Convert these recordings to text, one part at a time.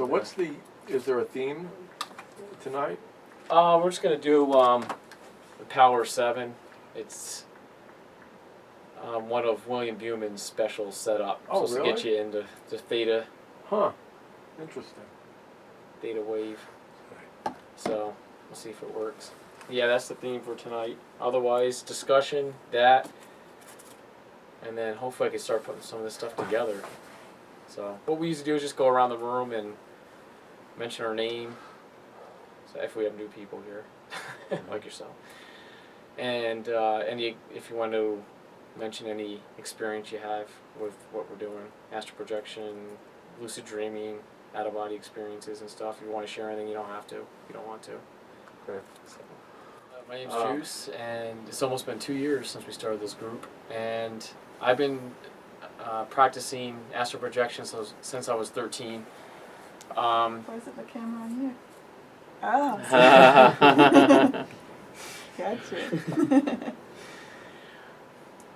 So what's the? Is there a theme tonight? We're just gonna do the Power 7. It's one of William Buman's special setup. Oh, so really? To get you into the theta. Huh. Interesting. Theta wave. So we'll see if it works. Yeah, that's the theme for tonight. Otherwise, discussion, that, and then hopefully I can start putting some of this stuff together. So what we used to do is just go around the room and mention our name. So if we have new people here, like yourself, and if you want to mention any experience you have with what we're doing, Astral Projection, Lucid Dreaming, out-of-body experiences and stuff. If you want to share anything, you don't have to. If you don't want to. Okay. So, my name's Juice, and it's almost been 2 years since we started this group, and I've been practicing Astral Projection since I was 13. Why is it the camera on you? Oh. Gotcha.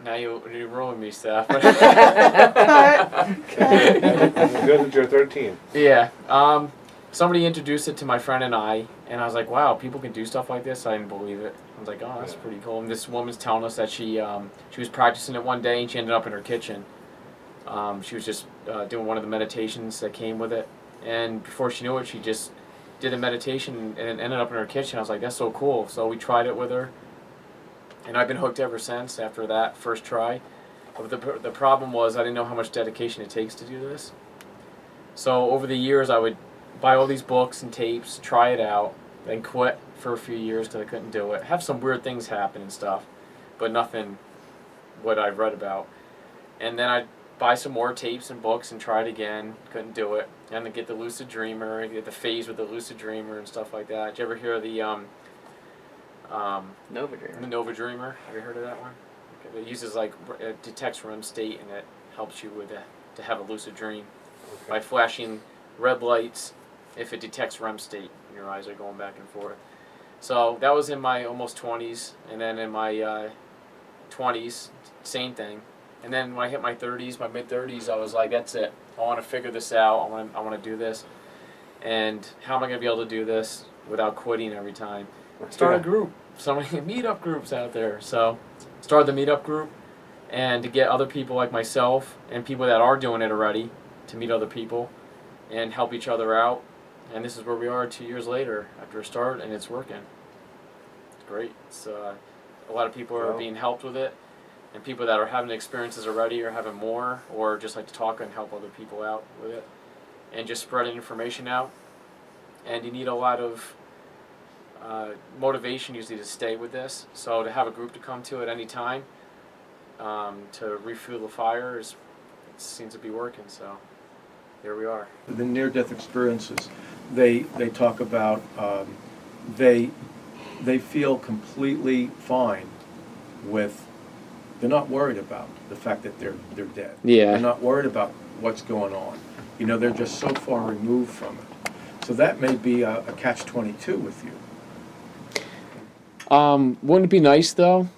Now you're ruining me, Steph. Good that you're 13. Yeah. Somebody introduced it to my friend and I was like, wow, people can do stuff like this? I didn't believe it. I was like, oh, that's pretty cool. And this woman's telling us that she was practicing it one day and she ended up in her kitchen. She was just doing one of the meditations that came with it. And before she knew it, she just did the meditation and it ended up in her kitchen. I was like, that's so cool. So we tried it with her. And I've been hooked ever since after that first try. But the problem was I didn't know how much dedication it takes to do this. So over the years I would buy all these books and tapes, try it out, then quit for a few years because I couldn't do it. Have some weird things happen and stuff, but nothing what I've read about. And then I'd buy some more tapes and books and try it again, couldn't do it. And then get the Lucid Dreamer, get the phase with the Lucid Dreamer and stuff like that. Did you ever hear of the Nova Dreamer? The Nova Dreamer? Have you heard of that one? Okay. It uses it detects REM state and it helps you with to have a lucid dream by flashing red lights. If it detects REM state, and your eyes are going back and forth. So that was in my almost 20s, and then in my 20s, same thing. And then when I hit my 30s, my mid-30s, I was like, that's it. I want to figure this out. I want to do this. And how am I going to be able to do this without quitting every time? Start a group. So many meetup groups out there. So started the meetup group, and to get other people like myself and people that are doing it already to meet other people and help each other out. And this is where we are 2 years later after a start, and it's working. It's great. It's, a lot of people are being helped with it, and people that are having experiences already are having more, or just like to talk and help other people out with it, and just spreading information out. And you need a lot of motivation usually to stay with this. So to have a group to come to at any time to refuel the fire it seems to be working. So here we are. The near-death experiences, they talk about they feel completely fine with. They're not worried about the fact that they're dead. Yeah. They're not worried about what's going on. You know, they're just so far removed from it. So that may be a catch-22 with you. Wouldn't it be nice though?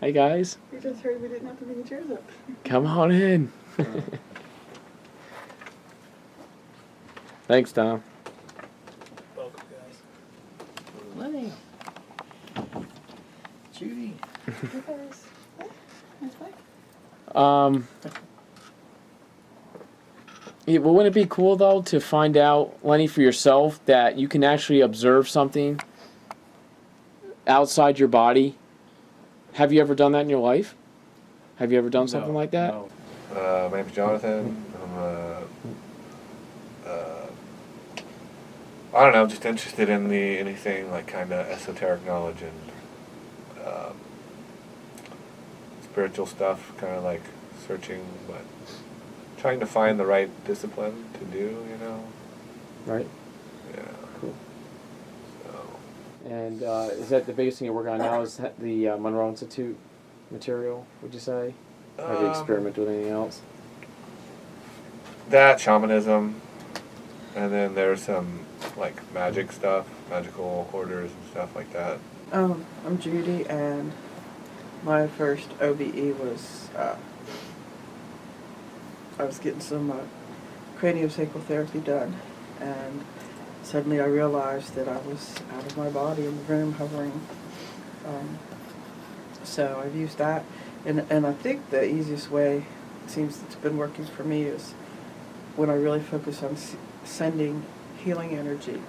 Hey guys. We just heard we didn't have to bring the chairs up. Come on in. Thanks, Tom. Welcome, guys. Lenny. Judy. Hey guys. Nice bike. Yeah, well, wouldn't it be cool though to find out, Lenny, for yourself that you can actually observe something outside your body? Have you ever done that in your life? Have you ever done something like that? No. My name's Jonathan. I don't know, just interested in anything like kind of esoteric knowledge and spiritual stuff, kind of like searching, but trying to find the right discipline to do, you know? Right. Yeah. Cool. So, And is that the biggest thing you're working on now? Is that the Monroe Institute material, would you say? Have you experimented with anything else? that, shamanism, and then there's some like magic stuff, magical orders and stuff like that. I'm Judy, and my first OBE was I was getting some craniosacral therapy done, and suddenly I realized that I was out of my body in the room hovering. So I've used that, and I think the easiest way, it seems it's been working for me, is when I really focus on sending healing energy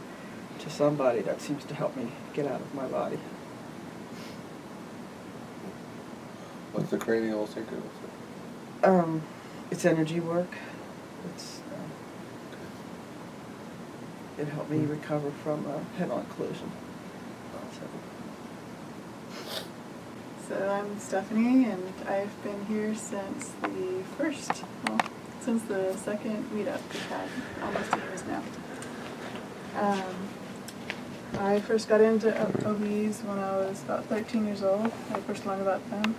to somebody. That seems to help me get out of my body. What's the cranial sacral? It's energy work. It's it helped me recover from a head-on collision. So I'm Stephanie, and I've been here since since the second meetup we've had, almost 2 years now. I first got into OBs when I was about 13 years old. I first learned about them.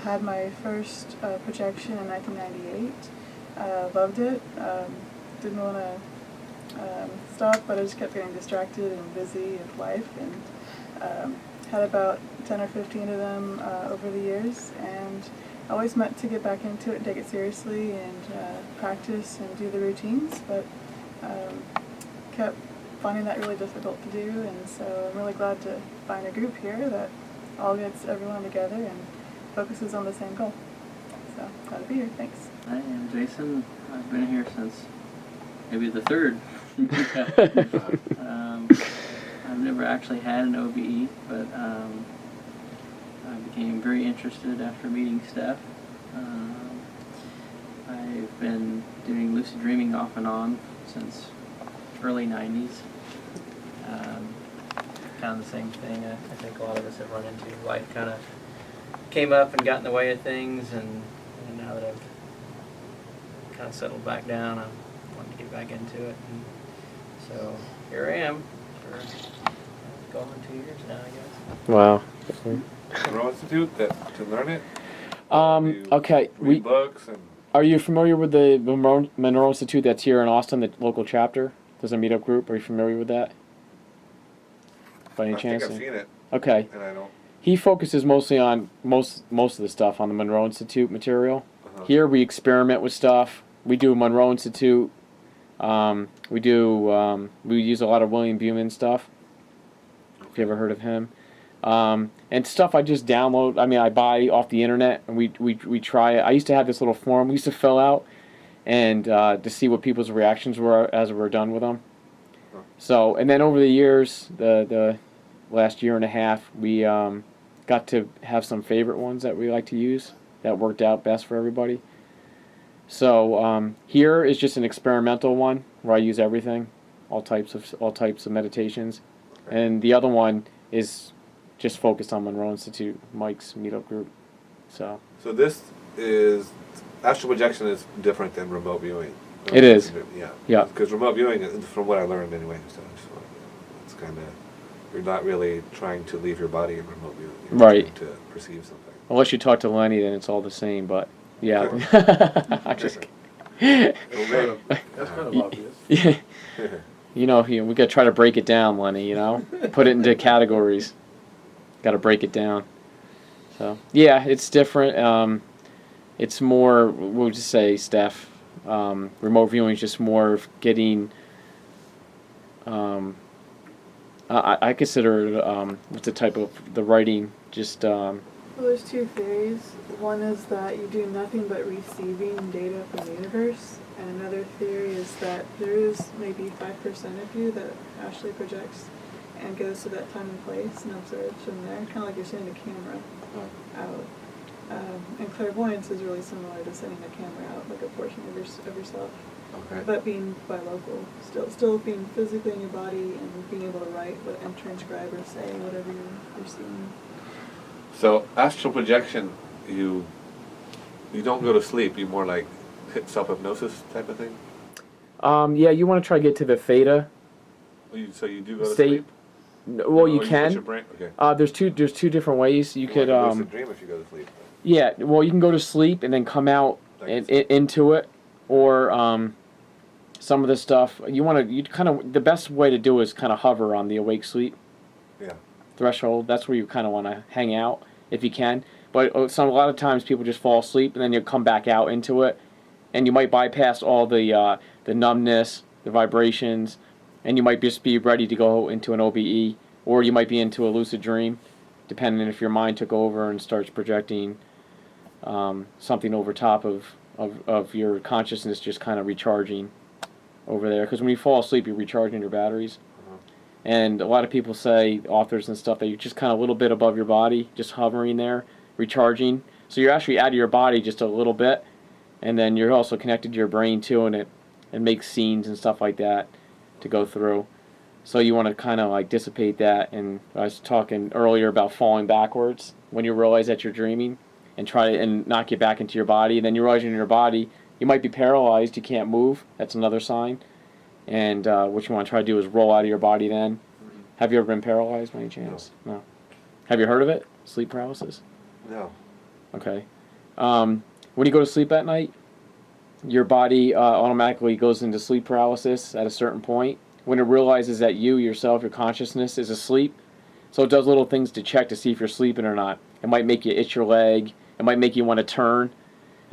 Had my first projection in 1998. Loved it. Didn't want to stop, but I just kept getting distracted and busy with life, and had about 10 or 15 of them over the years, and I always meant to get back into it and take it seriously and practice and do the routines, but kept finding that really difficult to do, and so I'm really glad to find a group here that all gets everyone together and focuses on the same goal. So, glad to be here. Thanks. I am Jason. I've been here since maybe the third. I've never actually had an OBE, but I became very interested after meeting Steph. I've been doing lucid dreaming off and on since early 90s. Kind of the same thing I think a lot of us have run into. Life kind of came up and got in the way of things, and now that I've kind of settled back down, I wanted to get back into it. And so here I am for going on 2 years now, I guess. Wow. Monroe Institute to learn it? Okay. Read books and... Are you familiar with the Monroe Institute that's here in Austin, the local chapter? There's a meetup group. Are you familiar with that? By any chance? I think I've seen it. Okay. And I don't... He focuses mostly on most of the stuff on the Monroe Institute material. Uh-huh. Here we experiment with stuff. We do Monroe Institute. We use a lot of William Buman stuff. If you ever heard of him. And stuff I just download. I mean, I buy off the internet, and we try it. I used to have this little form we used to fill out, and to see what people's reactions were as we're done with them. Huh. So, and then over the years, the last year and a half, we got to have some favorite ones that we like to use that worked out best for everybody. So here is just an experimental one where I use everything, all types of meditations, Okay. and the other one is just focused on Monroe Institute, Mike's meetup group. So this is... Astral projection is different than remote viewing. It is. Yeah. Yeah. Because remote viewing, from what I learned anyway, so it's kind of... You're not really trying to leave your body in remote viewing. You're Right. trying to perceive something. unless you talk to Lenny, then it's all the same. But yeah, I just Well, That's kind of obvious. Yeah. We got to try to break it down, Lenny, put it into categories. Got to break it down. So, yeah, it's different. It's more, we'll just say, Steph, remote viewing is just more of getting, I consider it, what's the type of, the writing, just, Well, there's two theories. One is that you do nothing but receiving data from the universe, and another theory is that there is maybe 5% of you that actually projects and goes to that time and place and observes from there, kind of like you're sending a camera out. And clairvoyance is really similar to sending a camera out, like a portion of yourself, Okay. but being bilocal, still being physically in your body and being able to write and transcribe or say whatever you're seeing. So astral projection, you don't go to sleep. You more like hit self-hypnosis type of thing. yeah, you want to try to get to the theta So you do go to state. sleep. Well, Or you let can. your brain, okay. There's two different ways you could. Like a lucid dream if you go to sleep. Yeah, well, you can go to sleep and then come out into it, or some of the stuff the best way to do is kind of hover on the awake sleep Yeah. threshold. That's where you kind of want to hang out if you can. But a lot of times people just fall asleep and then you come back out into it, and you might bypass all the the numbness, the vibrations, and you might just be ready to go into an OBE, or you might be into a lucid dream, depending if your mind took over and starts projecting something over top of your consciousness, just kind of recharging over there. Because when you fall asleep, you're recharging your batteries. And a lot of people say, authors and stuff, that you're just kind of a little bit above your body, just hovering there, recharging. So you're actually out of your body just a little bit, and then you're also connected to your brain too, and it makes scenes and stuff like that to go through. So you want to kind of like dissipate that. And I was talking earlier about falling backwards when you realize that you're dreaming, and try to knock you back into your body. And then you realize you're in your body, you might be paralyzed, you can't move. That's another sign. And what you want to try to do is roll out of your body then. Have you ever been paralyzed by any chance? No. Have you heard of it? Sleep paralysis? No. Okay. When you go to sleep at night, your body automatically goes into sleep paralysis at a certain point when it realizes that you, yourself, your consciousness is asleep. So it does little things to check to see if you're sleeping or not. It might make you itch your leg. It might make you want to turn.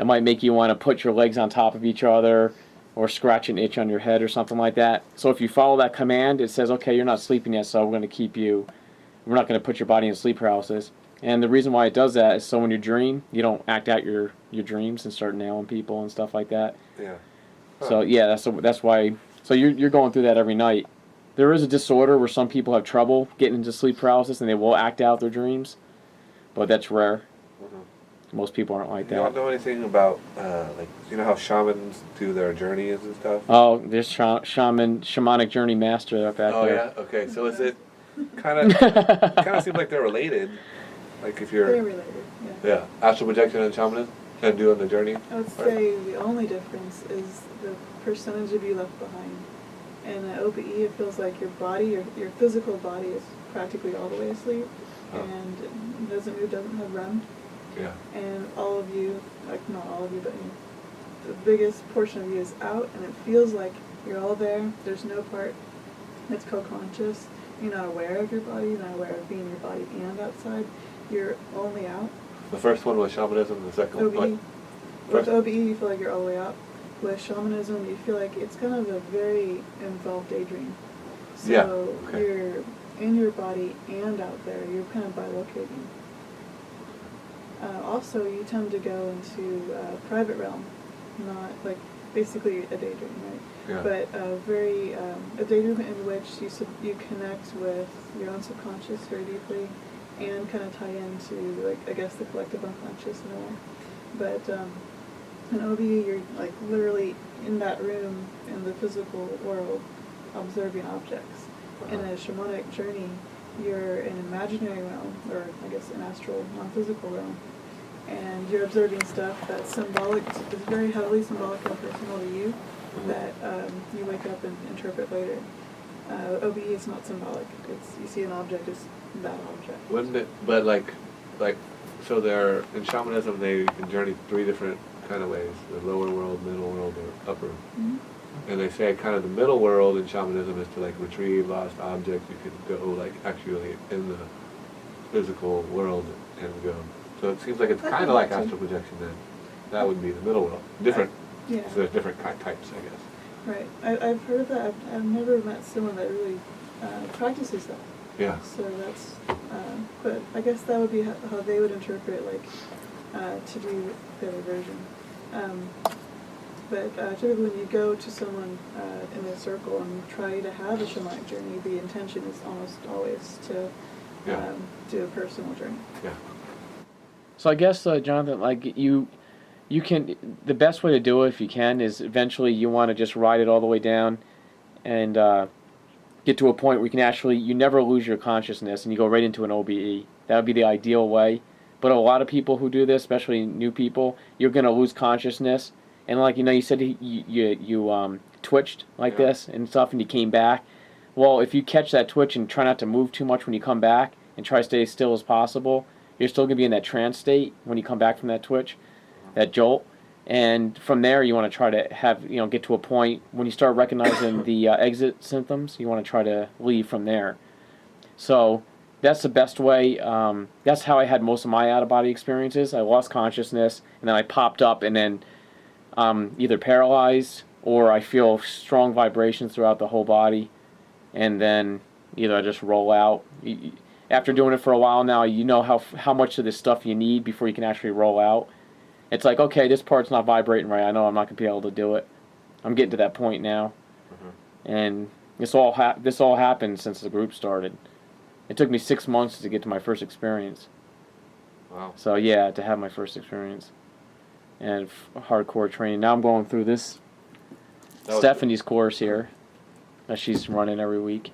It might make you want to put your legs on top of each other, or scratch an itch on your head or something like that. So if you follow that command, it says, okay, you're not sleeping yet, so we're not going to put your body in sleep paralysis. And the reason why it does that is so when you dream, you don't act out your dreams and start nailing people and stuff like that. Yeah. Huh. So yeah, that's why. So you're going through that every night. There is a disorder where some people have trouble getting into sleep paralysis and they will act out their dreams, but that's rare. Most people aren't like You don't that. know anything about, like, you know how shamans do their journeys and stuff? Oh, there's shamanic journey master back Oh, there. yeah? Okay, so is it kind of seems like they're related. Like if They're you're, related, yeah. yeah, astral projection and shamanism and doing the journey? I would say the only difference is the percentage of you left behind. In an OBE, it feels like your body, your physical body is practically all the way asleep, and it doesn't move, doesn't have REM. Yeah. And all of you, like not all of you, but the biggest portion of you is out, and it feels like you're all there. There's no part that's co-conscious. You're not aware of your body. You're not aware of being your body and outside. You're only out. The first one was shamanism, the second OBE. one. With OBE, you feel like you're all the way out. With shamanism, you feel like it's kind of a very involved daydream. So Yeah, okay. you're in your body and out there. You're kind of bilocating. Also, you tend to go into private realm, not like basically a daydream, right? Yeah. But a daydream in which you connect with your own subconscious very deeply, and kind of tie into, like, I guess, the collective unconscious in a way. But in OBE, you're like literally in that room in the physical world, observing objects. In a shamanic journey, you're in an imaginary realm, or I guess an astral, non-physical realm, and you're observing stuff that's symbolic, is very heavily symbolic and personal to you, that you wake up and interpret later. OBE is not symbolic. It's, you see an object, it's that object. Wouldn't it, but like, so they're, in shamanism they can journey 3 different kind of ways, the lower world, middle world, or upper. Mm-hmm. And they say kind of the middle world in shamanism is to like retrieve lost objects. You could go like actually in the physical world and go. So it seems like it's kind of like astral projection then. That would be the middle world. Different. Yeah. So there's different types, I guess. Right. I've heard that. I've never met someone that really practices that. Yeah. So that's, but I guess that would be how they would interpret, like, to do the other version. But typically when you go to someone in a circle and try to have a shamanic journey, the intention is almost always to do a personal journey. Yeah. So I guess, Jonathan, like you can, the best way to do it if you can is eventually you want to just ride it all the way down and get to a point where you can actually, you never lose your consciousness and you go right into an OBE. That would be the ideal way. But a lot of people who do this, especially new people, you're going to lose consciousness. And like, you said you twitched like this and stuff and you came back. Well, if you catch that twitch and try not to move too much when you come back and try to stay as still as possible, you're still going to be in that trance state when you come back from that twitch, that jolt. And from there, you want to try to have, get to a point when you start recognizing the exit symptoms, you want to try to leave from there. So that's the best way. That's how I had most of my out-of-body experiences. I lost consciousness, and then I popped up, and then either paralyzed or I feel strong vibrations throughout the whole body, and then either I just roll out. After doing it for a while now, you know how much of this stuff you need before you can actually roll out. It's like, okay, this part's not vibrating right. I know I'm not going to be able to do it. I'm getting to that point now. And this all happened since the group started. It took me 6 months to get to my first experience. Wow. So yeah, to have my first experience and hardcore training. Now I'm going through this Stephanie's course here that she's running every week,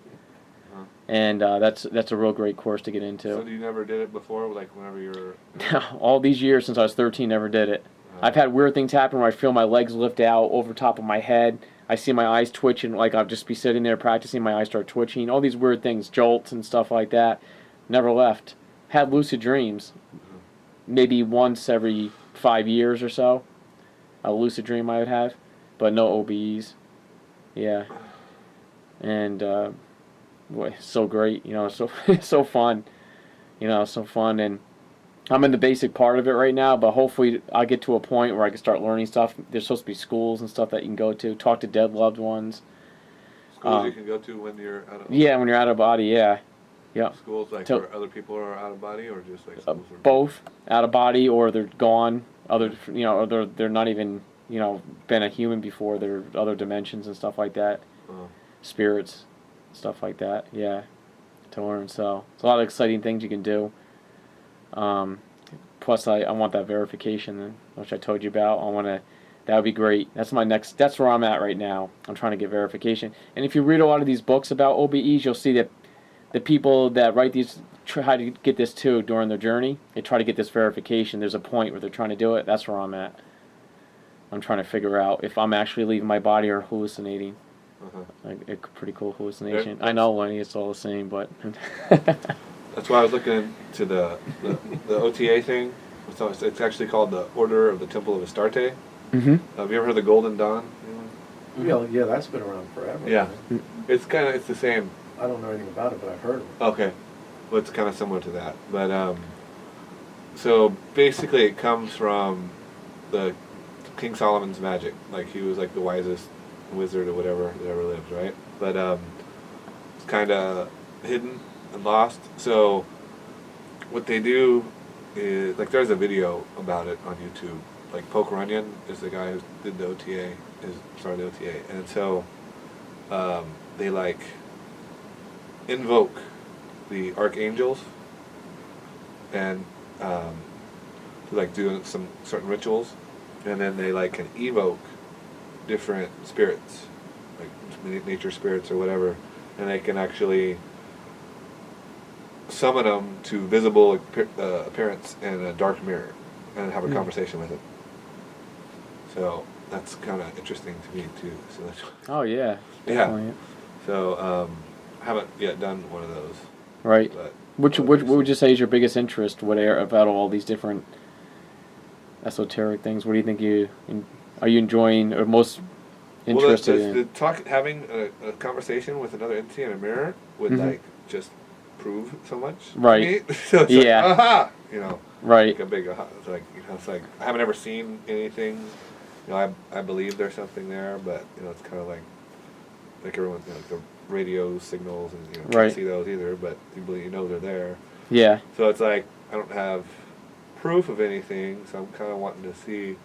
and that's a real great course to get into. So you never did it before, like whenever you were? All these years since I was 13, never did it. I've had weird things happen where I feel my legs lift out over top of my head. I see my eyes twitching, like I'll just be sitting there practicing, my eyes start twitching. All these weird things, jolts and stuff like that. Never left. Had lucid dreams. Maybe once every 5 years or so. A lucid dream I would have. But no OBEs. Yeah. And, boy, so great. You know, so fun. You know, so fun. And I'm in the basic part of it right now, but hopefully I'll get to a point where I can start learning stuff. There's supposed to be schools and stuff that you can go to, talk to dead loved ones. Schools you can go to when you're out of... Yeah, when you're out of body, yeah. Yep. Schools like where other people are out of body, or just like schools where... Both. Out of body, or they're gone. Or they're not even, been a human before. They're other dimensions and stuff like that. Spirits, stuff like that, yeah. To learn, so it's a lot of exciting things you can do. Plus, I want that verification, which I told you about. That would be great. That's where I'm at right now. I'm trying to get verification. And if you read a lot of these books about OBEs, you'll see that the people that write these try to get this too during their journey. They try to get this verification. There's a point where they're trying to do it. That's where I'm at. I'm trying to figure out if I'm actually leaving my body or hallucinating. Like a pretty cool hallucination. I know, Lenny, it's all the same, but... That's why I was looking into the OTA thing. So it's actually called the Order of the Temple of Astarte. Have you ever heard of the Golden Dawn? Yeah, that's been around forever. Yeah. It's the same. I don't know anything about it, but I've heard of it. Okay. Well, it's kind of similar to that. But, so basically it comes from the King Solomon's magic. Like, he was like the wisest wizard or whatever that ever lived, right? But it's kind of hidden and lost. So what they do is, like, there's a video about it on YouTube. Like, Poke Runyon is the guy who did the OTA, started the OTA. And so they, like, invoke the archangels and like do some certain rituals, and then they like can evoke different spirits, like nature spirits or whatever, and they can actually summon them to visible appearance in a dark mirror and have a conversation with it. So that's kind of interesting to me too. So that's, oh yeah. Yeah. So I haven't yet done one of those. Right. But what would you say is your biggest interest? About all these different esoteric things? What do you think are you enjoying or most interested in? Having a conversation with another entity in a mirror would like just prove so much. Right. To me. So it's yeah. like, aha! Right. Like a big aha. It's like I haven't ever seen anything. I believe there's something there, but it's kind of like everyone, like the radio signals, and you can't see those either, but you know they're there. Yeah. So it's like I don't have proof of anything, so I'm kind of wanting to see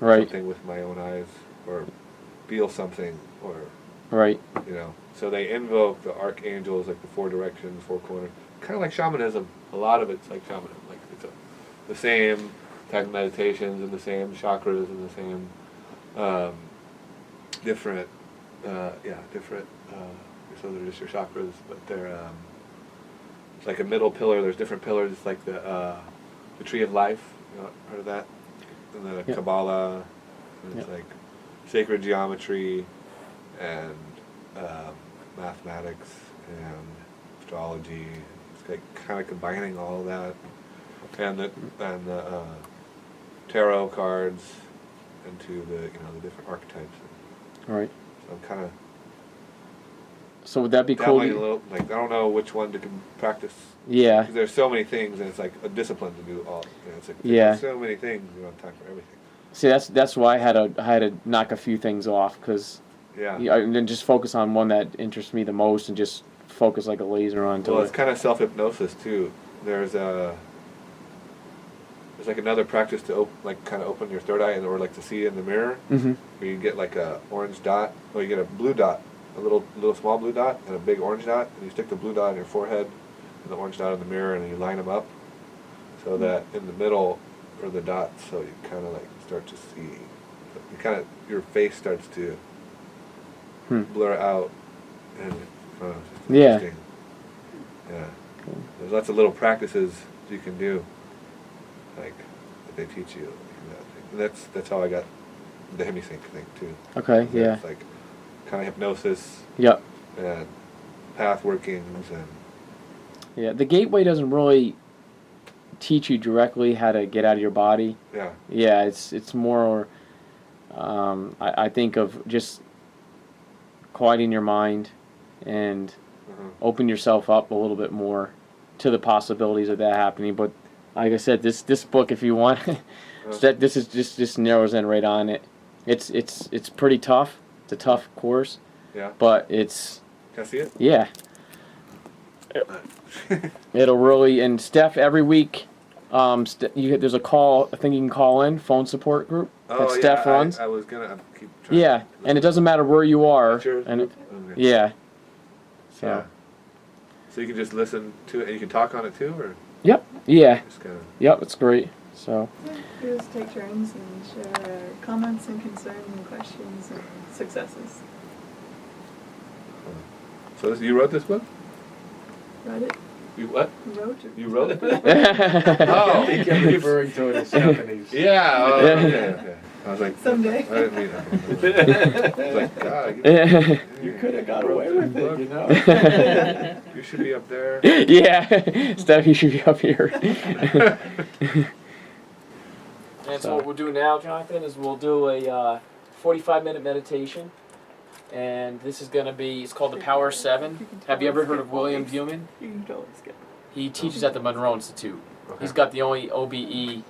something with my own eyes, or feel something, or So they invoke the archangels, like the four directions, four corners, kind of like shamanism. A lot of it's like shamanism, like it's the same type of meditations and the same chakras and the same different. So they're just your chakras, but they're it's like a middle pillar. There's different pillars. It's like the tree of life. Heard of that? And then a Kabbalah. And it's like sacred geometry and mathematics and astrology. It's like kind of combining all of that, and the tarot cards into the different archetypes. Right. So I'm kind of. So would that be cool? I don't know which one to practice. Yeah. Because there's so many things, and it's like a discipline to do all. It's like there's so many things. You don't have time for everything. See, that's why I had to knock a few things off, because Yeah. and then just focus on one that interests me the most and just focus like a laser onto Well, it. it's kind of self-hypnosis too. There's like another practice to kind of open your third eye or like to see in the mirror. Mm-hmm. Where you get like a orange dot, or you get a blue dot, a little small blue dot and a big orange dot, and you stick the blue dot on your forehead and the orange dot in the mirror, and you line them up so that in the middle are the dots, so you kind of like start to see. You kind of your face starts to blur out, and it's Yeah. interesting. Yeah. There's lots of little practices you can do, like that they teach you. And that's how I got the hemisync thing too. Okay, yeah. It's like kind of hypnosis Yep. and path workings and Yeah. The gateway doesn't really teach you directly how to get out of your body. yeah. Yeah, it's more. I think of just quieting your mind and open yourself up a little bit more to the possibilities of that happening. But like I said, this book, if you want, this is just narrows in right on it. It's pretty tough. It's a tough course, Yeah. but it's Can I see it? yeah. It'll really, and Steph every week. There's a thing you can call in, phone support group that Steph runs. I was gonna keep trying. Yeah, and it doesn't matter where you are. Sure. And Okay. yeah. So. Yeah. So you can just listen to it, and you can talk on it too, or Yep. Yeah. just kind of. Yep. It's great. So. Yeah, we just take turns and share our comments and concerns and questions and successes. So you wrote this book? Read it? You what? Wrote it? You wrote it? I think you're referring to it as Japanese. Yeah. Oh, okay. I was like, Someday. I didn't mean that. I was like, God, You could have got away with it, you know. You should be up there. Yeah. Steph, you should be up here. And so what we'll do now, Jonathan, is we'll do a 45-minute meditation. And this is going to be, it's called the Power 7. Have you ever heard of William Buman? You can totally skip. He teaches at the Monroe Institute. Okay. He's got the only OBE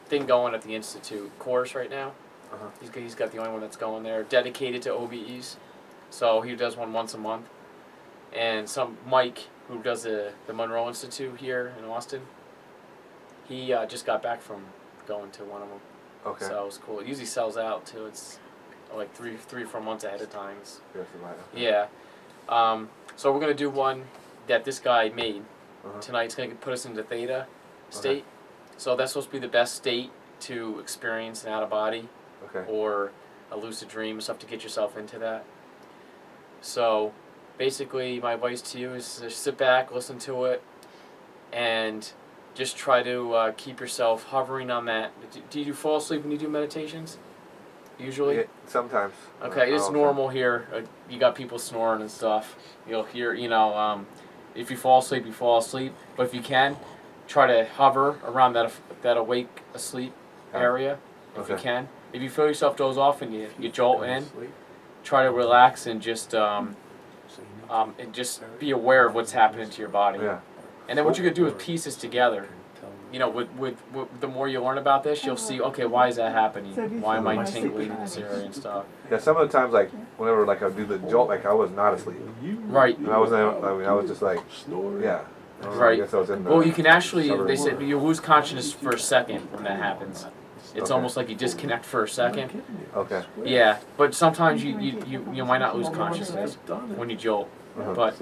thing going at the Institute course right now. Uh-huh. He's got the only one that's going there, dedicated to OBEs. So he does one once a month. And Mike, who does the Monroe Institute here in Austin, he just got back from going to one of them. Okay. So it was cool. It usually sells out too. It's like 3 or 4 months ahead of time. Yes, right. Okay. Yeah. So we're gonna do one that this guy made Uh-huh. tonight. It's gonna put us into theta state. So that's supposed to be the best state to experience an out of body Okay. or a lucid dream, stuff to get yourself into that. So basically, my advice to you is to sit back, listen to it, and just try to keep yourself hovering on that. Do you fall asleep when you do meditations? Usually? Yeah, sometimes. Okay, it's Not all the time. normal here. You got people snoring and stuff. You'll hear, if you fall asleep, you fall asleep. But if you can, try to hover around that awake, asleep area, if you Okay. can. If you feel yourself doze off and you jolt in, try to relax and just be aware of what's happening to your body. Yeah. And then what you could do is piece this together. You know, with the more you learn about this, you'll see, okay, why is that happening? Why am I tingling in this area and stuff? Yeah. Some of the times, like whenever like I would do the jolt, like I was not asleep, Right. and I wasn't. I mean, I was just like, yeah. I Right. guess I was in the Well, you can actually, suburb. they said you lose consciousness for a second when that happens. It's Okay. almost like you disconnect for a second. Okay. Yeah, but sometimes you might not lose consciousness when you jolt. Uh-huh. But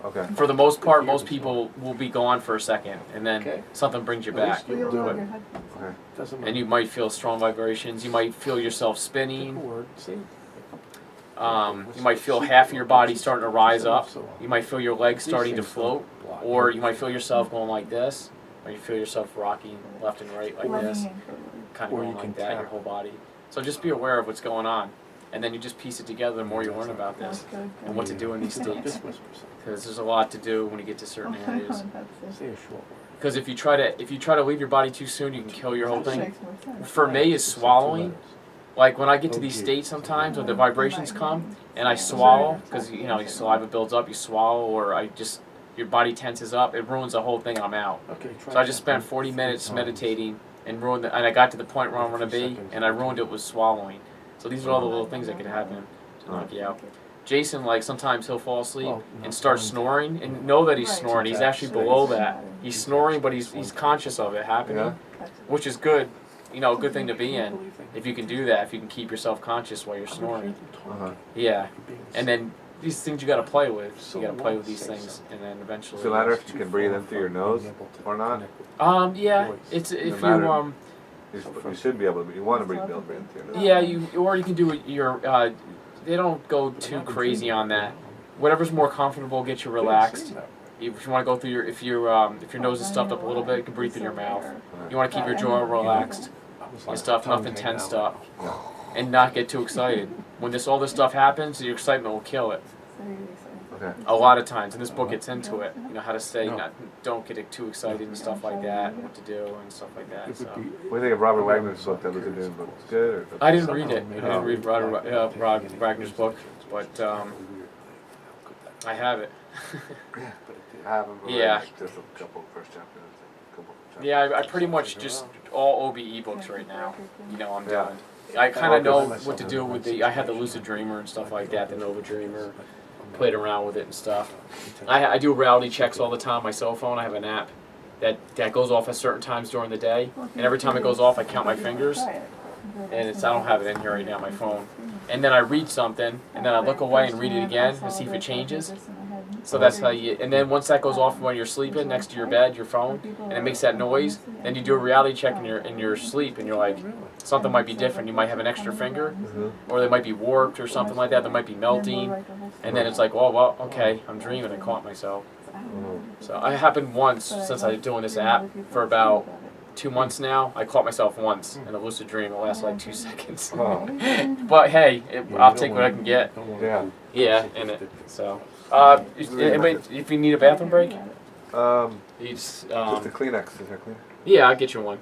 Okay. for the most part, most people will be gone for a second, and then something brings you back. You'll But- have your headphones. Okay. and you might feel strong vibrations. You might feel yourself spinning. You might feel half of your body starting to rise up. You might feel your legs starting to float, or you might feel yourself going like this, or you feel yourself rocking left and right like this, Leaning forward. kind of Or going you can like that, your tap. whole body. So just be aware of what's going on, and then you just piece it together the more you learn about this Okay. and what to do in these states. Because there's a lot to do when you get to certain areas. That's it. Because if you try to leave your body too soon, you can kill your whole That thing. makes more sense. For me, is swallowing. Like when I get to these states sometimes when the vibrations come and I swallow, because your saliva builds up, you swallow, or I just your body tenses up, it ruins the whole thing. I'm out. Okay, try So I just that. spent 40 minutes meditating and ruined and I got to the point where I want to be, and I ruined it with swallowing. So these are all the little things that could happen to knock you out. Jason, like, sometimes he'll fall asleep Well, and start snoring and know that he's Right. snoring. He's actually below that. He's snoring, but he's conscious of it happening, which is good. You know, a good thing to be in. If you can do that, if you can keep yourself conscious while you're snoring. Yeah. And then these things you got to play with. You got to play with these things, and then eventually. Does it matter if you can breathe in through your nose or not? Yeah. It's if No matter. you You should be able to. You want to be able to breathe in through your nose. Yeah, you can do it. They don't go too crazy on that. Whatever's more comfortable, get you relaxed. If you want to go through if your nose is stuffed up a little bit, you can breathe through your mouth. You want to keep your jaw relaxed and stuff, nothing tensed up, and not get too excited. When all this stuff happens, your excitement will kill it. Okay. A lot of times, and this book gets into it. You know how to say, don't get too excited and stuff like that, what to do and stuff like that. So. What do you think of Robert Wagner's book, that Lucid Dreaming book? It's good? Or I didn't read it. I didn't read Rod Wagner's book, but I have it. I haven't read just a couple first chapters. Yeah, I pretty much just all OBE books right now. You know, I'm done. I kind of know what to do with I had the Lucid Dreamer and stuff like that, the Nova Dreamer. Played around with it and stuff. I do reality checks all the time. My cell phone, I have an app that goes off at certain times during the day, and every time it goes off, I count my fingers. And I don't have it in here right now, my phone. And then I read something, and then I look away and read it again and see if it changes. So that's how you. And then once that goes off when you're sleeping next to your bed, your phone, and it makes that noise, then you do a reality check in your sleep, and you're like, something might be different. You might have an extra finger, or they might be warped or something like that. They might be melting, and then it's like, oh well, okay, I'm dreaming. I caught myself. So it happened once since I've been doing this app for about 2 months now. I caught myself once in a lucid dream. It lasted like 2 seconds. But hey, I'll take what I can get. Yeah. Yeah, so. If you need a bathroom break, you just Just a Kleenex. Is there Kleenex? yeah, I'll get you one.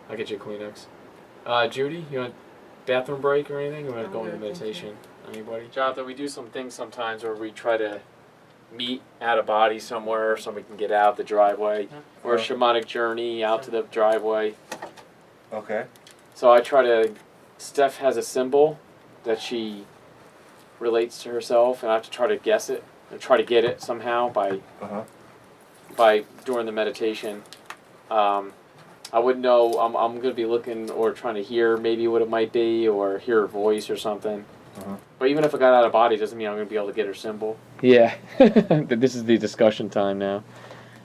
I'll get you a Kleenex. Judy, you want a bathroom break or anything? Or want to go into meditation? Anybody? Jonathan, we do some things sometimes where we try to meet out of body somewhere so we can get out the driveway, or a shamanic journey out to the driveway. Okay. So I try to. Steph has a symbol that she relates to herself, and I have to try to guess it. And try to get it somehow by during the meditation. I wouldn't know. I'm going to be looking or trying to hear maybe what it might be, or hear her voice or something. But even if I got out of body, doesn't mean I'm going to be able to get her symbol. Yeah. This is the discussion time now.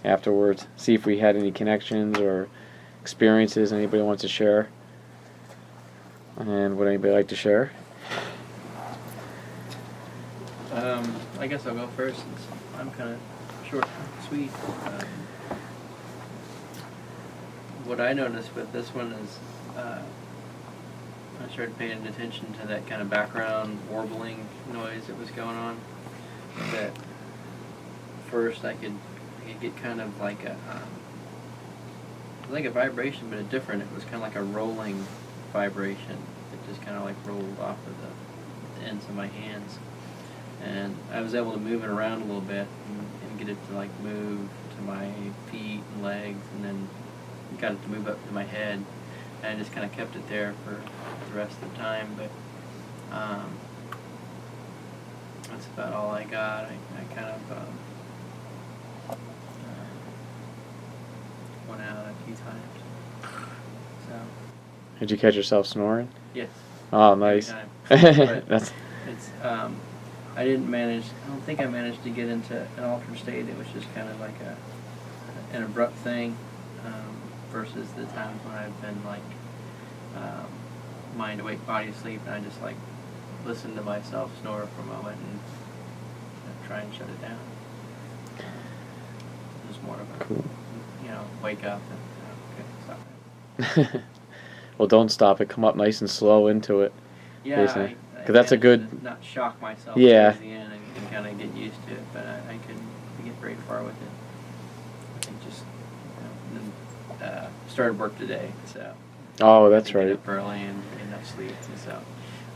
Afterwards, see if we had any connections or experiences anybody wants to share. And would anybody like to share? I guess I'll go first since I'm kind of short and sweet. What I noticed with this one is I started paying attention to that kind of background warbling noise that was going on. That first I could get kind of like a vibration, but different. It was kind of like a rolling vibration. It just kind of like rolled off of the ends of my hands. And I was able to move it around a little bit and get it to like move to my feet and legs, and then got it to move up to my head. And I just kind of kept it there for the rest of the time. But that's about all I got. I kind of went out a few times. So. Did you catch yourself snoring? Yes. Oh, nice. That's. It's I don't think I managed to get into an altered state. It was just kind of like an abrupt thing, versus the times when I've been like mind awake, body asleep, and I just like listen to myself snore for a moment and try and shut it down. Just more of a, wake up and okay, stop it. Well, don't stop it. Come up nice and slow into it. Yeah, Basically. 'Cause that's a good. To not shock myself. Yeah. Towards the end and kind of get used to it, but I couldn't get very far with it. I think just started work today, so. Oh, that's I had to right. get up early and get enough sleep, and so I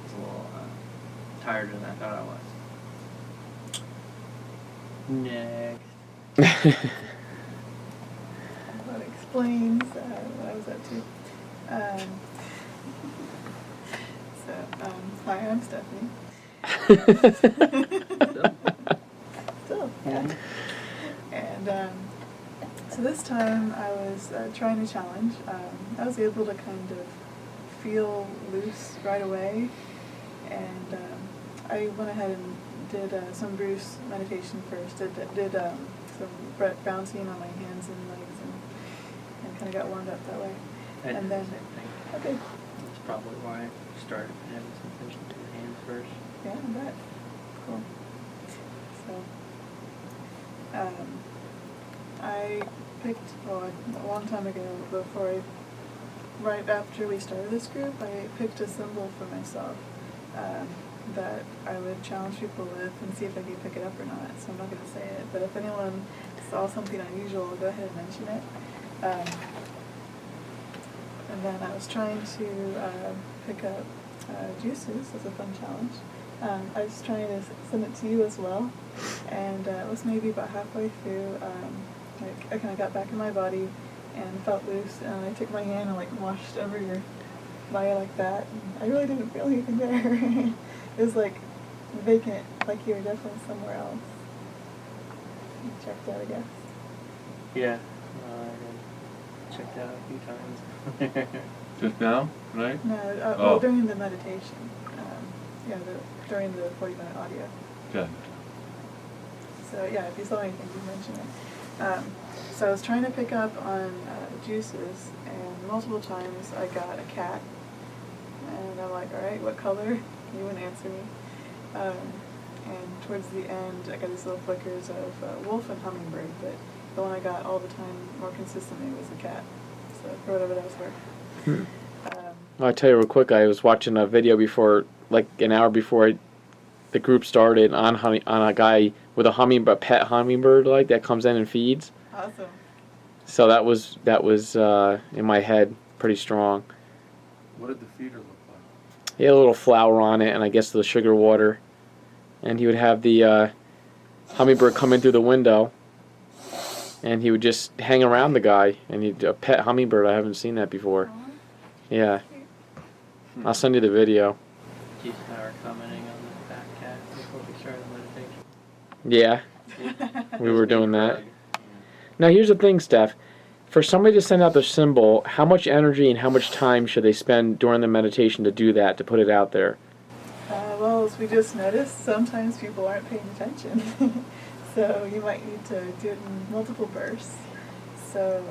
was a little tired than I thought I was. Next. That explains what I was up to. Hi, I'm Stephanie. Still, yeah. And so this time I was trying a challenge. I was able to kind of feel loose right away, and I went ahead and did some Bruce meditation first. Did some bouncing on my hands and legs, and kind of got warmed up that way. And then, okay. That's probably why I started having some attention to the hands first. Yeah, I bet. Cool. So, I picked, a long time ago, right after we started this group, I picked a symbol for myself that I would challenge people with and see if they could pick it up or not. So I'm not going to say it, but if anyone saw something unusual, go ahead and mention it. And then I was trying to pick up juices as a fun challenge. I was trying to send it to you as well, and it was maybe about halfway through. I kind of got back in my body and felt loose, and I took my hand and washed over your body like that. And I really didn't feel anything there. It was like vacant, like you were definitely somewhere else. You checked out, I guess. Yeah. I checked out a few times. Just now, right? No, well, during the meditation. During the 40-minute audio. Good. So yeah, if you saw anything, you mention it. So I was trying to pick up on juices, and multiple times I got a cat, and I'm like, all right, what color? You wouldn't answer me. And towards the end, I got these little flickers of wolf and hummingbird, but the one I got all the time more consistently was a cat. So for whatever that was worth. I'll tell you real quick, I was watching a video before, like an hour before the group started, on a guy with a pet hummingbird that comes in and feeds. Awesome. So that was in my head pretty strong. What did the feeder look like? He had a little flower on it, and I guess the sugar water. And he would have the hummingbird come in through the window, and he would just hang around the guy. And he'd a pet hummingbird. I haven't seen that before. Yeah. I'll send you the video. Keith and I were commenting on the fat cat before we started meditation. Yeah, we were doing that. Now here's the thing, Steph. For somebody to send out the symbol, how much energy and how much time should they spend during the meditation to do that, to put it out there? Well, as we just noticed, sometimes people aren't paying attention. So you might need to do it in multiple bursts. So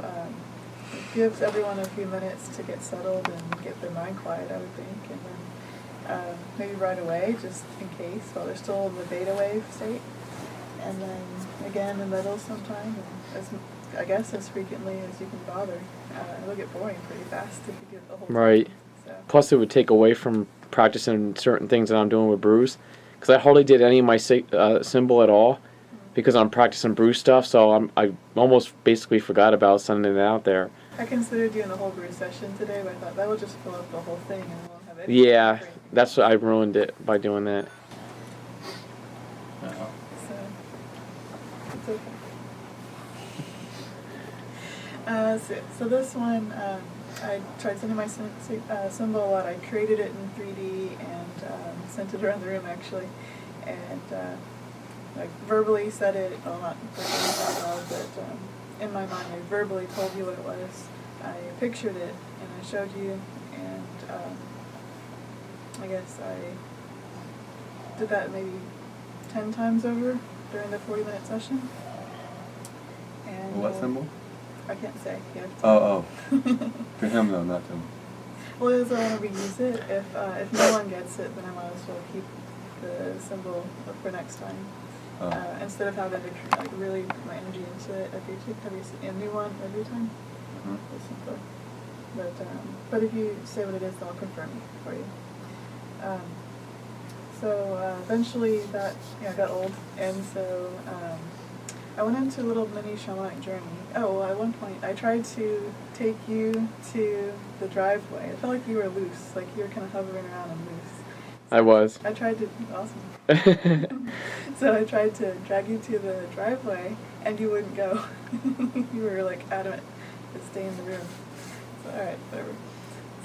it gives everyone a few minutes to get settled and get their mind quiet, I would think. And then maybe right away, just in case, while they're still in the beta wave state. And then again in the middle sometime, and I guess as frequently as you can bother. It'll get boring pretty fast if you do it the whole time. Right. So. Plus, it would take away from practicing certain things that I'm doing with Bruce, because I hardly did any of my symbol at all, because I'm practicing Bruce stuff. So I almost basically forgot about sending it out there. I considered doing the whole Bruce session today, but I thought that will just fill up the whole thing and we won't have any. Yeah, that's what I ruined it by doing that. Uh-oh. So it's okay. So this one, I tried sending my symbol a lot. I created it in 3D and sent it around the room actually, and verbally said it. Well, not verbally out loud, but in my mind, I verbally told you what it was. I pictured it and I showed you, and I guess I did that maybe 10 times over during the 40-minute session. And What symbol? I can't say. You have to. Oh. To him though, not to him. Well, as I want to reuse it. If no one gets it, then I might as well keep the symbol up for next time. Instead of having to really put my energy into it every a new one every time. It's simpler. But if you say what it is, then I'll confirm it for you. So eventually that got old, and so I went into a little mini shamanic journey. Oh, well, at one point I tried to take you to the driveway. I felt like you were loose, like you were kind of hovering around and loose. I was. I tried to, awesome. So I tried to drag you to the driveway, and you wouldn't go. You were like adamant to stay in the room. So, all right, whatever.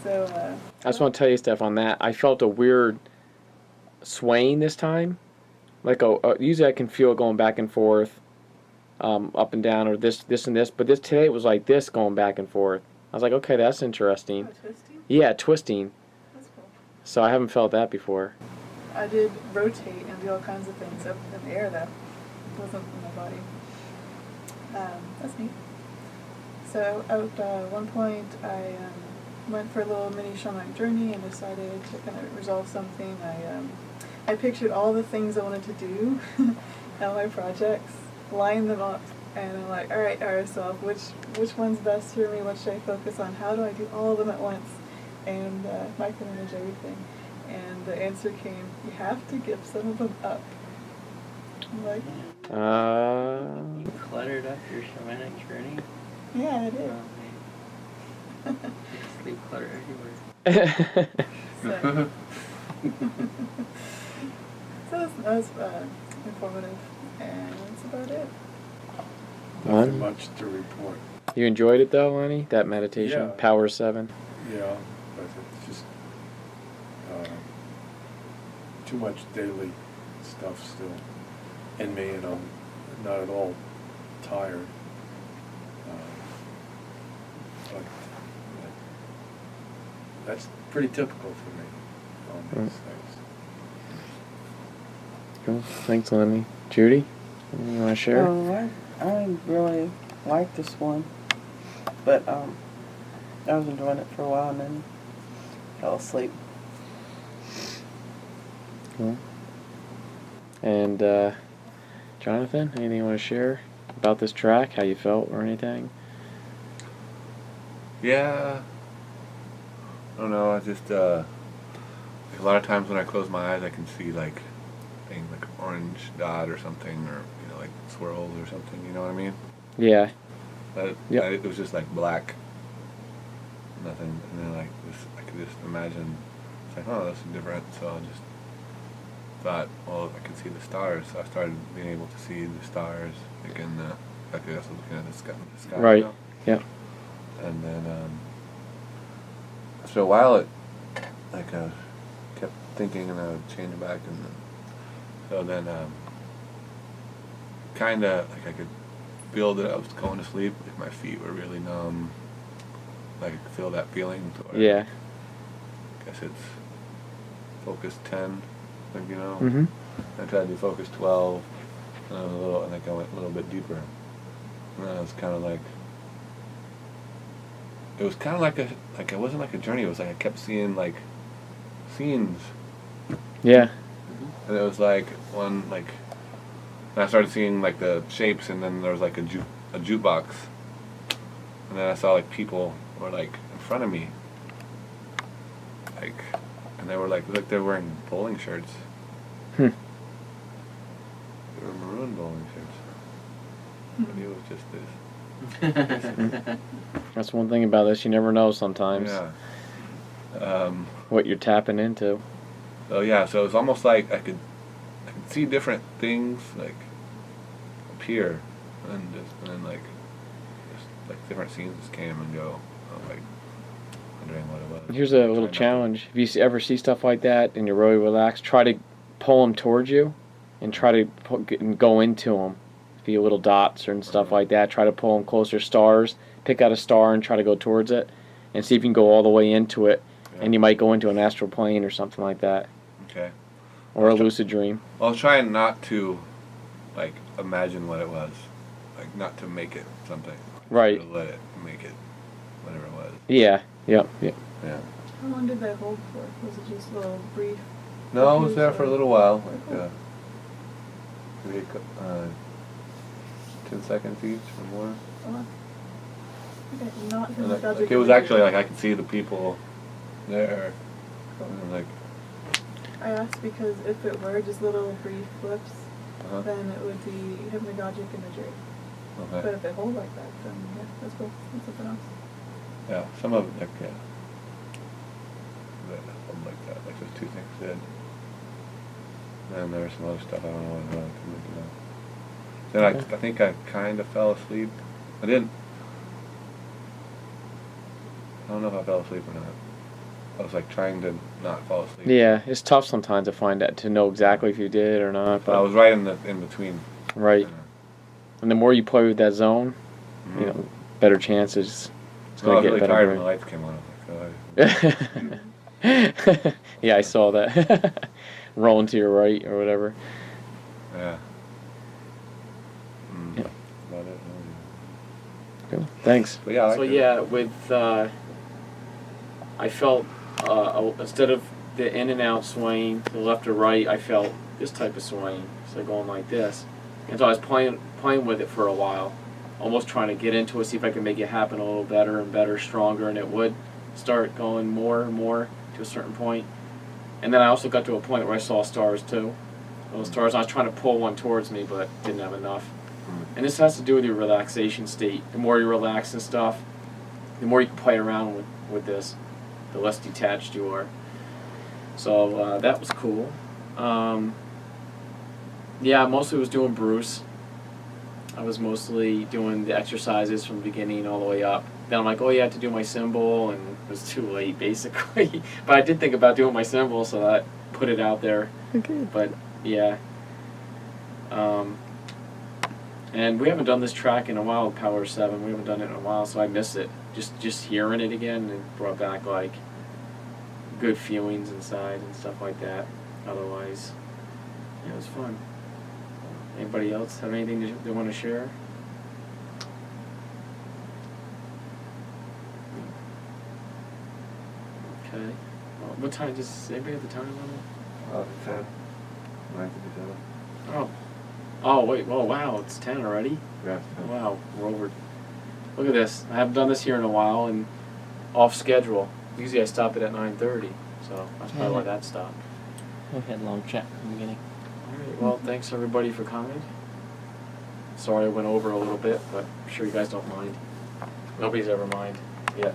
So. I just want to tell you, Steph, on that. I felt a weird swaying this time. Like usually I can feel it going back and forth, up and down, or this and this. But today it was like this going back and forth. I was like, okay, that's interesting. Oh, twisting? Yeah, twisting. That's cool. So I haven't felt that before. I did rotate and do all kinds of things up in the air that wasn't in my body. That's neat. So at one point I went for a little mini shamanic journey and decided to kind of resolve something. I pictured all the things I wanted to do, all my projects, lined them up, and I'm like, all right, self, which one's best for me? What should I focus on? How do I do all of them at once? And micromanage everything. And the answer came, you have to give some of them up. I'm like, You cluttered up your shamanic journey? yeah, I did. Oh, man. Sleep clutter everywhere. So, so that was informative, and that's about it. Nothing Fun. much to report. You enjoyed it though, Lenny? That meditation, Yeah. Power 7. Yeah, but it's just too much daily stuff still in me, and I'm not at all tired. But that's pretty typical for me on these things. Cool. Thanks, Lenny. Judy, you want to share? I really like this one, but I was enjoying it for a while and then fell asleep. Cool. And Jonathan, anything you want to share about this track? How you felt or anything? Yeah. I don't know. I just like a lot of times when I close my eyes, I can see like things like an orange dot or something, or like swirls or something. You know what I mean? Yeah. Yep. It was just like black, nothing, and then like this, I could just imagine. It's like, oh, that's different. So I just thought, well, I could see the stars. So I started being able to see the stars, like in the. I guess I was looking at the sky. Right. You know? Yeah. And then after a while, it like kept thinking, and I would change back, and then so then kind of like I could feel that I was going to sleep. Like my feet were really numb. Like I could feel that feeling. So Yeah. I guess it's focus 10, like Mm-hmm. I tried to do focus 12, and I think I went a little bit deeper. And then I was kind of like. It was kind of like it wasn't like a journey. It was like I kept seeing like scenes, Yeah. and it was like and I started seeing like the shapes, and then there was like a jukebox, and then I saw like people were like in front of me, like, and they were like they were wearing bowling shirts. Hmm. They were maroon bowling shirts. And it was just this. That's one thing about this. You never know sometimes Yeah. what you're tapping into. So yeah, so it was almost like I could see different things like appear, and then like different scenes just came and go. I was like wondering what it was. Here's a little Trying not to- challenge. If you ever see stuff like that and you're really relaxed, try to pull them towards you and try to go into them. If you little dots and stuff like that, try to pull them closer. Stars, pick out a star and try to go towards it and see if you can go all the way into it. Yeah. And you might go into an astral plane or something like that. Okay. Or a lucid dream. Well, I was trying not to like imagine what it was, like not to make it something. Right. To let it make it whatever it was. Yeah. Yep. Yep. Yeah. How long did that hold for? Was it just a little brief? No, I was there for a little while. Okay. Yeah. Maybe 10 seconds each or more. Okay, not And hypnagogic it was imagery. actually like I could see the people there, Cool. and like. I asked because if it were just little brief flips, Uh-huh. then it would be hypnagogic imagery. But Okay. if it holds like that, then yeah, that's cool. That's something else. Yeah, some of it, like something like that. Like those two things did. And there was some other stuff I don't know what I Then I think I kind of fell asleep. I didn't. I don't know if I fell asleep or not. I was like trying to not fall asleep. Yeah, it's tough sometimes to find that, to know exactly if you did or not. But I was right in between. Right. And the more you play with that zone, Mhm. you know, better chances. It's Well, I gonna was get really tired better. when the lights came on. I was like, oh, Yeah, I saw that. Rolling to your right or whatever. yeah. Mm. Yeah. About it. Cool. Thanks. But yeah, I So liked it. yeah, with I felt instead of the in and out swaying to the left or right, I felt this type of swaying. So going like this, and so I was playing with it for a while, almost trying to get into it, see if I could make it happen a little better and better, stronger, and it would start going more and more to a certain point. And then I also got to a point where I saw stars too. Those stars, I was trying to pull one towards me, but didn't have enough. And this has to do with your relaxation state. The more you relax and stuff, the more you can play around with this, the less detached you are. So that was cool. Yeah, I mostly was doing Bruce. I was mostly doing the exercises from the beginning all the way up. Then I'm like, oh, you have to do my symbol, and it was too late, basically. But I did think about doing my symbol, so that put it out there. Okay. But yeah. And we haven't done this track in a while, Power 7. We haven't done it in a while, so I miss it. Just hearing it again, it brought back like good feelings inside and stuff like that. Otherwise, yeah, it was fun. Anybody else have anything they want to share? Okay. Well, what time does anybody have the time limit? 10. 9:57. Oh. Oh wait. Oh wow, it's 10 already. Yeah. Oh, wow, we're over. Look at this. I haven't done this here in a while and off schedule. Usually I stop it at 9:30, so that's probably why that stopped. We had a long chat in the beginning. All right. Well, thanks everybody for coming. Sorry I went over a little bit, but I'm sure you guys don't mind. Nobody's ever mind. Yeah.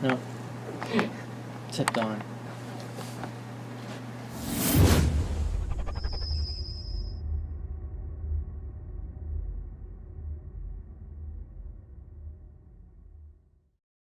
No. Except Dawn.